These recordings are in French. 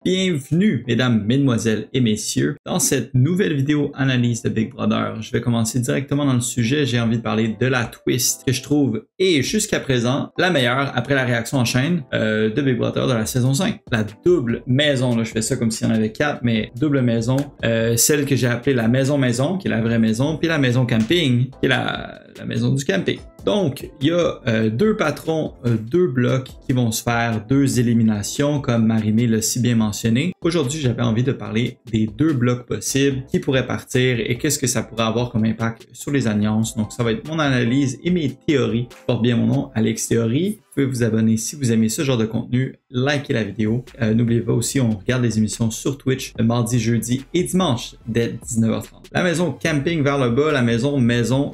Bienvenue, mesdames, mesdemoiselles et messieurs, dans cette nouvelle vidéo analyse de Big Brother. Je vais commencer directement dans le sujet. J'ai envie de parler de la twist que je trouve est jusqu'à présent la meilleure après la réaction en chaîne de Big Brother de la saison 5. La double maison, là, je fais ça comme s'il y en avait 4, mais double maison, celle que j'ai appelée la maison-maison, qui est la vraie maison, puis la maison camping, qui est la maison du camping. Donc, il y a deux patrons, deux blocs qui vont se faire, deux éliminations, comme Marie-Mé l'a si bien mentionné. Aujourd'hui, j'avais envie de parler des deux blocs possibles qui pourraient partir et qu'est-ce que ça pourrait avoir comme impact sur les alliances. Donc, ça va être mon analyse et mes théories. Je porte bien mon nom, Alex Théorie. Vous pouvez vous abonner si vous aimez ce genre de contenu, likez la vidéo. N'oubliez pas aussi, on regarde les émissions sur Twitch le mardi, jeudi et dimanche dès 19h30. La maison camping vers le bas, la maison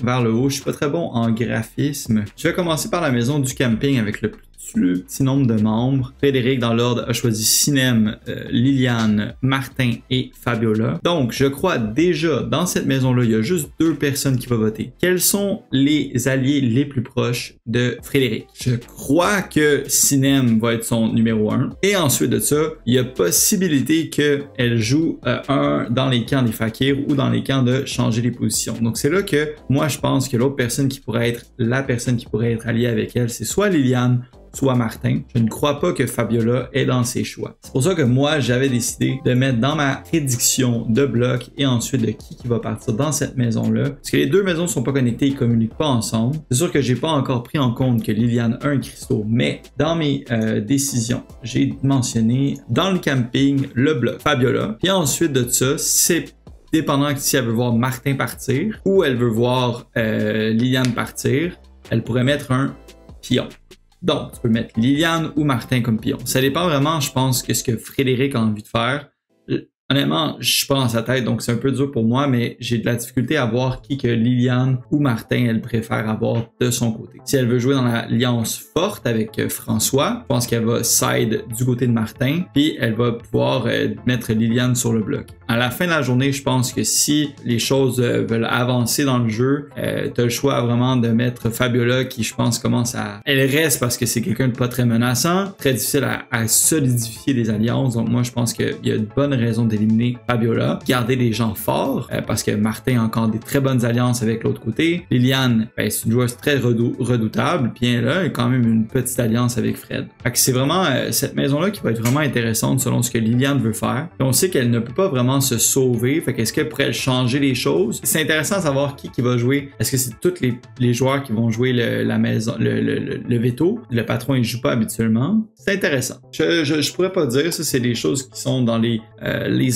vers le haut. Je suis pas très bon en graphisme. Je vais commencer par la maison du camping avec le plus petit nombre de membres. Frédéric, dans l'ordre, a choisi Sinem, Liliane, Martin et Fabiola. Donc, je crois déjà, dans cette maison-là, il y a juste deux personnes qui vont voter. Quels sont les alliés les plus proches de Frédéric? Je crois que Sinem va être son numéro 1. Et ensuite de ça, il y a possibilité qu'elle joue un dans les camps des fakirs ou dans les camps de changer les positions. Donc, c'est là que moi, je pense que l'autre personne qui pourrait être la personne qui pourrait être alliée avec elle, c'est soit Liliane, soit Martin. Je ne crois pas que Fabiola est dans ses choix. C'est pour ça que moi, j'avais décidé de mettre dans ma prédiction de bloc et ensuite de qui va partir dans cette maison-là. Parce que les deux maisons ne sont pas connectées, ils ne communiquent pas ensemble. C'est sûr que j'ai pas encore pris en compte que Liliane a un cristaux, mais dans mes décisions, j'ai mentionné dans le camping le bloc Fabiola. Puis ensuite de ça, c'est dépendant si elle veut voir Martin partir ou elle veut voir Liliane partir, elle pourrait mettre un pion. Donc, tu peux mettre Liliane ou Martin comme pion. Ça dépend vraiment, je pense, que ce que Frédéric a envie de faire. Honnêtement, je suis pas dans sa tête, donc c'est un peu dur pour moi, mais j'ai de la difficulté à voir qui que Liliane ou Martin, elle préfère avoir de son côté. Si elle veut jouer dans l'alliance forte avec François, je pense qu'elle va side du côté de Martin, puis elle va pouvoir mettre Liliane sur le bloc. À la fin de la journée, je pense que si les choses veulent avancer dans le jeu, tu as le choix vraiment de mettre Fabiola qui, je pense, commence à... Elle reste parce que c'est quelqu'un de pas très menaçant, très difficile à solidifier des alliances. Donc moi, je pense qu'il y a de bonnes raisons d'éliminer Fabiola. Garder des gens forts, parce que Martin a encore des très bonnes alliances avec l'autre côté. Liliane, c'est une joueuse très redoutable. Puis elle a quand même une petite alliance avec Fred. Fait que c'est vraiment cette maison-là qui va être vraiment intéressante selon ce que Liliane veut faire. Et on sait qu'elle ne peut pas vraiment se sauver. Fait qu'est-ce qu'elle pourrait changer les choses? C'est intéressant de savoir qui va jouer. Est-ce que c'est tous les joueurs qui vont jouer la maison, le veto? Le patron, il joue pas habituellement. C'est intéressant. Je pourrais pas dire, ça c'est des choses qui sont dans les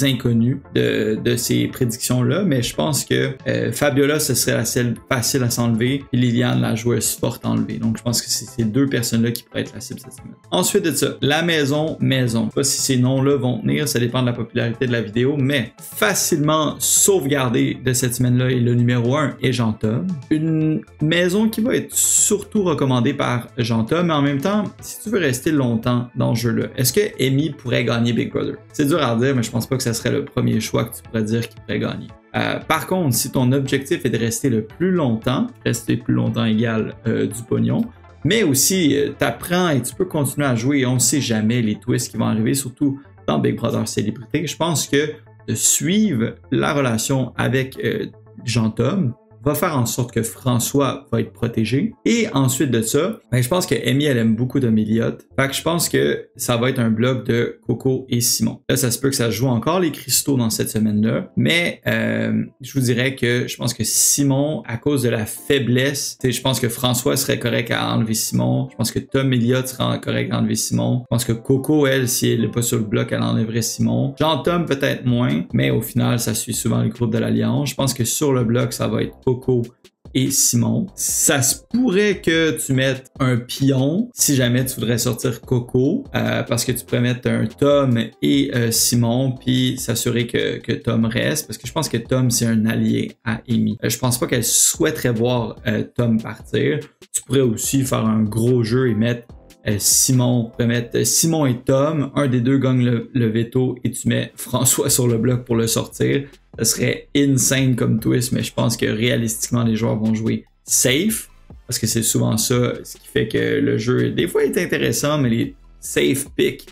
inconnus de ces prédictions-là, mais je pense que Fabiola, ce serait la seule facile à s'enlever, et Liliane, la joueuse forte à enlever. Donc je pense que c'est ces deux personnes-là qui pourraient être la cible cette semaine. Ensuite de ça, la maison. Je sais pas si ces noms-là vont tenir, ça dépend de la popularité de la vidéo, mais facilement sauvegardé de cette semaine-là est le numéro 1 et Jean-Tom. Une maison qui va être surtout recommandée par Jean-Tom, mais en même temps, si tu veux rester longtemps dans ce jeu-là, est-ce que Amy pourrait gagner Big Brother? C'est dur à dire, mais je pense pas que ça serait le premier choix que tu pourrais dire qu'il pourrait gagner. Par contre, si ton objectif est de rester le plus longtemps, rester plus longtemps égale du pognon, mais aussi t'apprends et tu peux continuer à jouer et on ne sait jamais les twists qui vont arriver, surtout dans Big Brother Célébrité. Je pense que de suivre la relation avec Jean-Tom va faire en sorte que François va être protégé. Et ensuite de ça, je pense que Amy, elle aime beaucoup Dom Elliott. Fait que je pense que ça va être un bloc de Coco et Simon. Là, ça se peut que ça joue encore les cristaux dans cette semaine-là. Mais je vous dirais que je pense que Simon, à cause de la faiblesse, je pense que François serait correct à enlever Simon. Je pense que Dom Elliott serait correct à enlever Simon. Je pense que Coco, elle, si elle n'est pas sur le bloc, elle enlèverait Simon. Jean-Tom, peut-être moins. Mais au final, ça suit souvent le groupe de l'Alliance. Je pense que sur le bloc, ça va être Coco et Simon. Ça se pourrait que tu mettes un pion si jamais tu voudrais sortir Coco, parce que tu pourrais mettre un Tom et Simon, puis s'assurer que Tom reste, parce que je pense que Tom, c'est un allié à Amy. Je pense pas qu'elle souhaiterait voir Tom partir. Tu pourrais aussi faire un gros jeu et mettre Simon, tu peux mettre Simon et Tom, un des deux gagne le veto et tu mets François sur le bloc pour le sortir. Ça serait insane comme twist, mais je pense que réalistiquement, les joueurs vont jouer safe, parce que c'est souvent ça ce qui fait que le jeu, des fois, est intéressant, mais les safe picks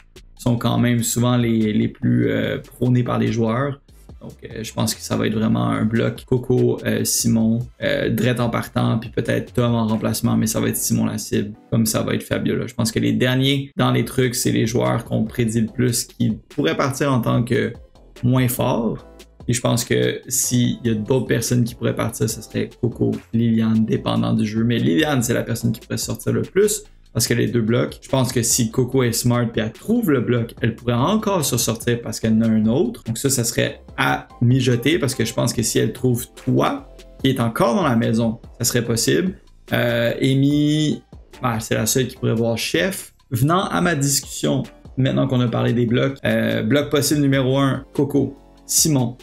sont quand même souvent les plus prônés par les joueurs. Donc, je pense que ça va être vraiment un bloc Coco, Simon, Dredd en partant, puis peut-être Tom en remplacement, mais ça va être Simon la cible, comme ça va être Fabiola. Je pense que les derniers dans les trucs, c'est les joueurs qu'on prédit le plus qui pourraient partir en tant que moins forts. Et je pense que s'il y a d'autres personnes qui pourraient partir, ce serait Coco, Liliane, dépendant du jeu. Mais Liliane, c'est la personne qui pourrait sortir le plus. Parce qu'elle a les deux blocs. Je pense que si Coco est smart et elle trouve le bloc, elle pourrait encore se sortir parce qu'elle en a un autre. Donc ça serait à mijoter parce que je pense que si elle trouve toi, qui est encore dans la maison, ça serait possible. Amy, c'est la seule qui pourrait voir chef. Venant à ma discussion, maintenant qu'on a parlé des blocs, bloc possible numéro 1, Coco, Simon,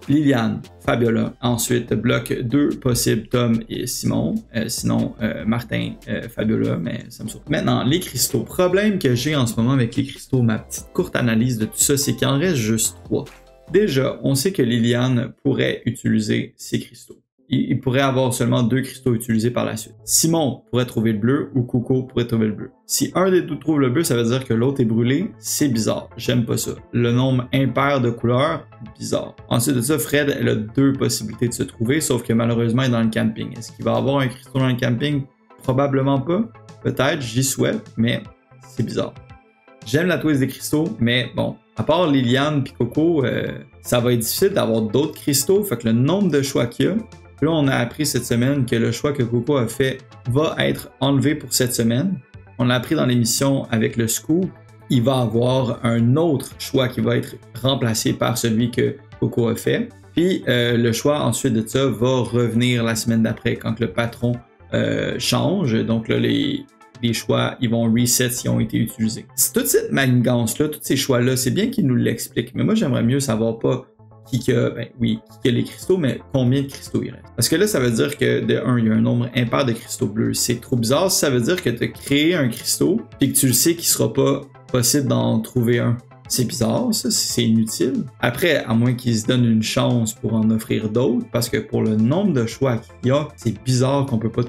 Liliane, Fabiola. Ensuite, bloc 2 possible, Tom et Simon. Sinon, Martin, Fabiola, mais ça me surprend. Maintenant, les cristaux. Problème que j'ai en ce moment avec les cristaux, ma petite courte analyse de tout ça, c'est qu'il en reste juste 3. Déjà, on sait que Liliane pourrait utiliser ces cristaux. Il pourrait avoir seulement 2 cristaux utilisés par la suite. Simon pourrait trouver le bleu ou Coco pourrait trouver le bleu. Si un des deux trouve le bleu, ça veut dire que l'autre est brûlé. C'est bizarre. J'aime pas ça. Le nombre impair de couleurs, bizarre. Ensuite de ça, Fred, elle a 2 possibilités de se trouver, sauf que malheureusement, elle est dans le camping. Est-ce qu'il va avoir un cristaux dans le camping? Probablement pas. Peut-être, j'y souhaite, mais c'est bizarre. J'aime la twist des cristaux, mais bon, à part Liliane et Coco, ça va être difficile d'avoir d'autres cristaux. Fait que le nombre de choix qu'il y a, là, on a appris cette semaine que le choix que Coco a fait va être enlevé pour cette semaine. On l'a appris dans l'émission avec le scoop. Il va avoir un autre choix qui va être remplacé par celui que Coco a fait. Puis le choix ensuite de ça va revenir la semaine d'après quand le patron change. Donc là, les choix, ils vont reset s'ils ont été utilisés. Toute cette manigance-là, tous ces choix-là, c'est bien qu'ils nous l'expliquent. Mais moi, j'aimerais mieux savoir pas qui a les cristaux, mais combien de cristaux il reste. Parce que là, ça veut dire que de 1, il y a un nombre impair de cristaux bleus. C'est trop bizarre. Ça veut dire que tu as créé un cristaux et que tu le sais qu'il ne sera pas possible d'en trouver un. C'est bizarre, ça, c'est inutile. Après, à moins qu'ils se donnent une chance pour en offrir d'autres, parce que pour le nombre de choix qu'il y a, c'est bizarre qu'on peut pas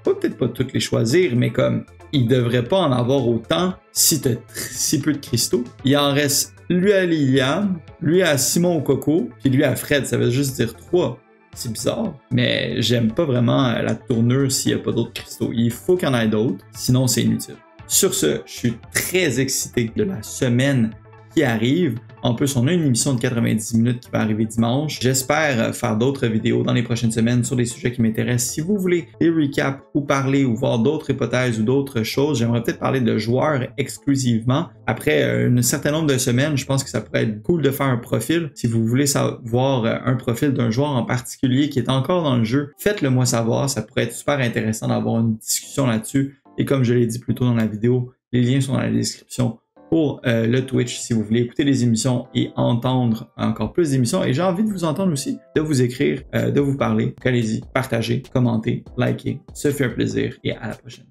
peut-être pas toutes les choisir, mais comme il devrait pas en avoir autant si tu as si peu de cristaux. Il en reste lui à Liliane, lui à Simon ou Coco, puis lui à Fred, ça veut juste dire 3. C'est bizarre, mais j'aime pas vraiment la tournure s'il n'y a pas d'autres cristaux. Il faut qu'il y en ait d'autres, sinon c'est inutile. Sur ce, je suis très excité de la semaine qui arrive. En plus, on a une émission de 90 minutes qui va arriver dimanche. J'espère faire d'autres vidéos dans les prochaines semaines sur des sujets qui m'intéressent. Si vous voulez des recaps ou parler ou voir d'autres hypothèses ou d'autres choses, j'aimerais peut-être parler de joueurs exclusivement. Après un certain nombre de semaines, je pense que ça pourrait être cool de faire un profil. Si vous voulez savoir un profil d'un joueur en particulier qui est encore dans le jeu, faites-le moi savoir. Ça pourrait être super intéressant d'avoir une discussion là-dessus. Et comme je l'ai dit plus tôt dans la vidéo, les liens sont dans la description pour le Twitch si vous voulez écouter les émissions et entendre encore plus d'émissions. Et j'ai envie de vous entendre aussi, de vous écrire, de vous parler. Allez-y, partagez, commentez, likez. Ça fait un plaisir et à la prochaine.